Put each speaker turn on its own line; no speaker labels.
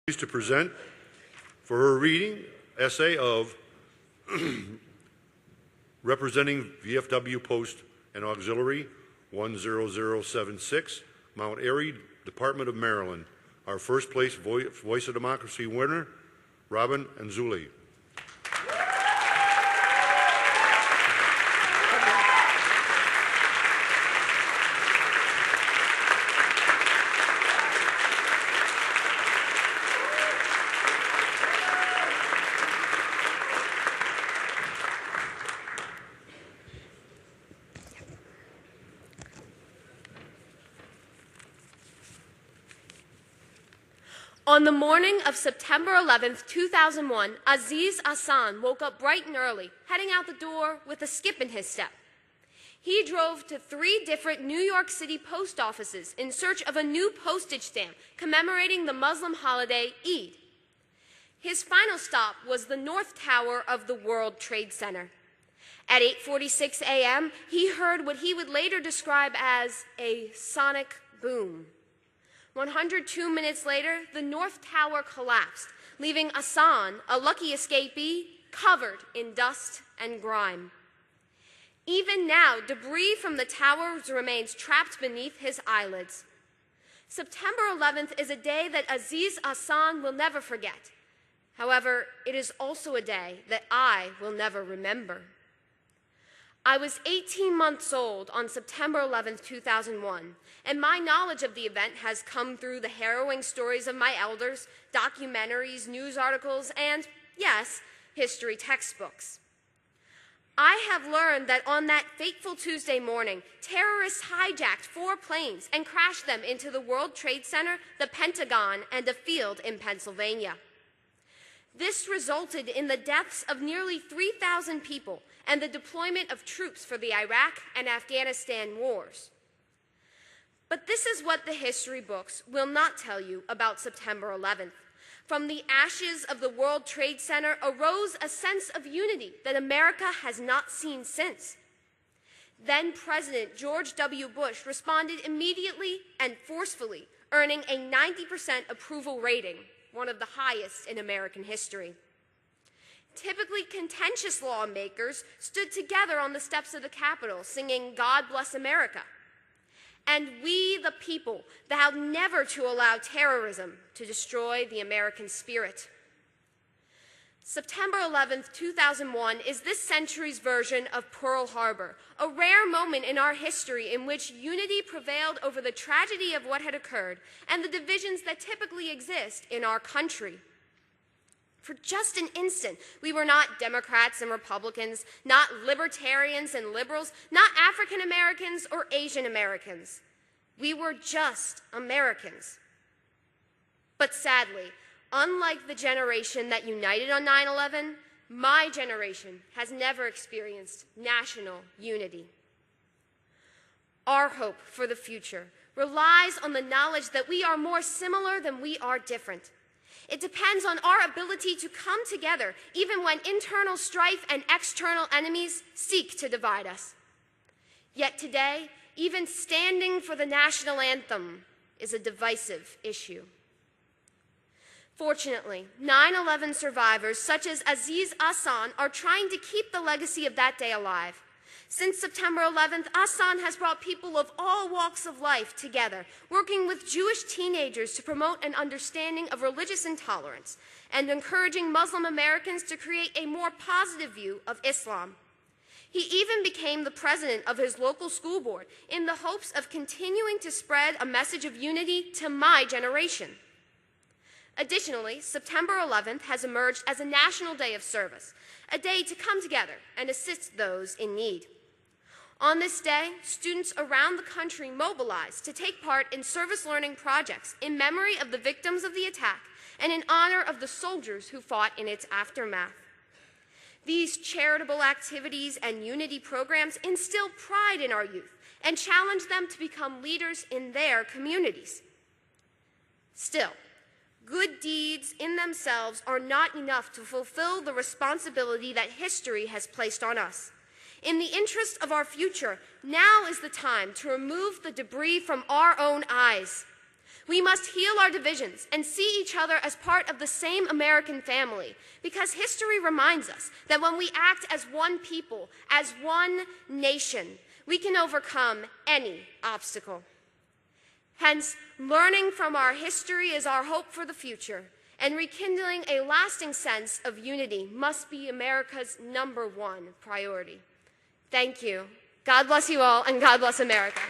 Pleased to present for her reading essay of representing VFW Post and Auxiliary 10076, Mount Airy, Department of Maryland. Our first place Voice of Democracy winner, Robin Anzuli.
On the morning of September 11, 2001, Aziz Ahsan woke up bright and early, heading out the door with a skip in his step. He drove to 3 different New York City post offices in search of a new postage stamp commemorating the Muslim holiday Eid. His final stop was the North Tower of the World Trade Center. At 8:46 a.m., he heard what he would later describe as a sonic boom. 102 minutes later, the North Tower collapsed, leaving Ahsan, a lucky escapee, covered in dust and grime. Even now, debris from the towers remains trapped beneath his eyelids. September 11th is a day that Aziz Ahsan will never forget. However, it is also a day that I will never remember. I was 18 months old on September 11, 2001, and my knowledge of the event has come through the harrowing stories of my elders, documentaries, news articles, and, yes, history textbooks. I have learned that on that fateful Tuesday morning, terrorists hijacked 4 planes and crashed them into the World Trade Center, the Pentagon, and a field in Pennsylvania. This resulted in the deaths of nearly 3,000 people and the deployment of troops for the Iraq and Afghanistan wars. But this is what the history books will not tell you about September 11th. From the ashes of the World Trade Center arose a sense of unity that America has not seen since. Then President George W. Bush responded immediately and forcefully, earning a 90% approval rating, one of the highest in American history. Typically contentious lawmakers stood together on the steps of the Capitol singing "God Bless America." And we, the people, vowed never to allow terrorism to destroy the American spirit. September 11, 2001 is this century's version of Pearl Harbor, a rare moment in our history in which unity prevailed over the tragedy of what had occurred and the divisions that typically exist in our country. For just an instant, we were not Democrats and Republicans, not libertarians and liberals, not African Americans or Asian Americans. We were just Americans. But sadly, unlike the generation that united on 9/11, my generation has never experienced national unity. Our hope for the future relies on the knowledge that we are more similar than we are different. It depends on our ability to come together even when internal strife and external enemies seek to divide us. Yet today, even standing for the national anthem is a divisive issue. Fortunately, 9/11 survivors such as Aziz Ahsan are trying to keep the legacy of that day alive. Since September 11th, Ahsan has brought people of all walks of life together, working with Jewish teenagers to promote an understanding of religious intolerance and encouraging Muslim Americans to create a more positive view of Islam. He even became the president of his local school board in the hopes of continuing to spread a message of unity to my generation. Additionally, September 11th has emerged as a national day of service, a day to come together and assist those in need. On this day, students around the country mobilize to take part in service learning projects in memory of the victims of the attack and in honor of the soldiers who fought in its aftermath. These charitable activities and unity programs instill pride in our youth and challenge them to become leaders in their communities. Still, good deeds in themselves are not enough to fulfill the responsibility that history has placed on us. In the interest of our future, now is the time to remove the debris from our own eyes. We must heal our divisions and see each other as part of the same American family, because history reminds us that when we act as one people, as one nation, we can overcome any obstacle. Hence, learning from our history is our hope for the future, and rekindling a lasting sense of unity must be America's #1 priority. Thank you. God bless you all, and God bless America.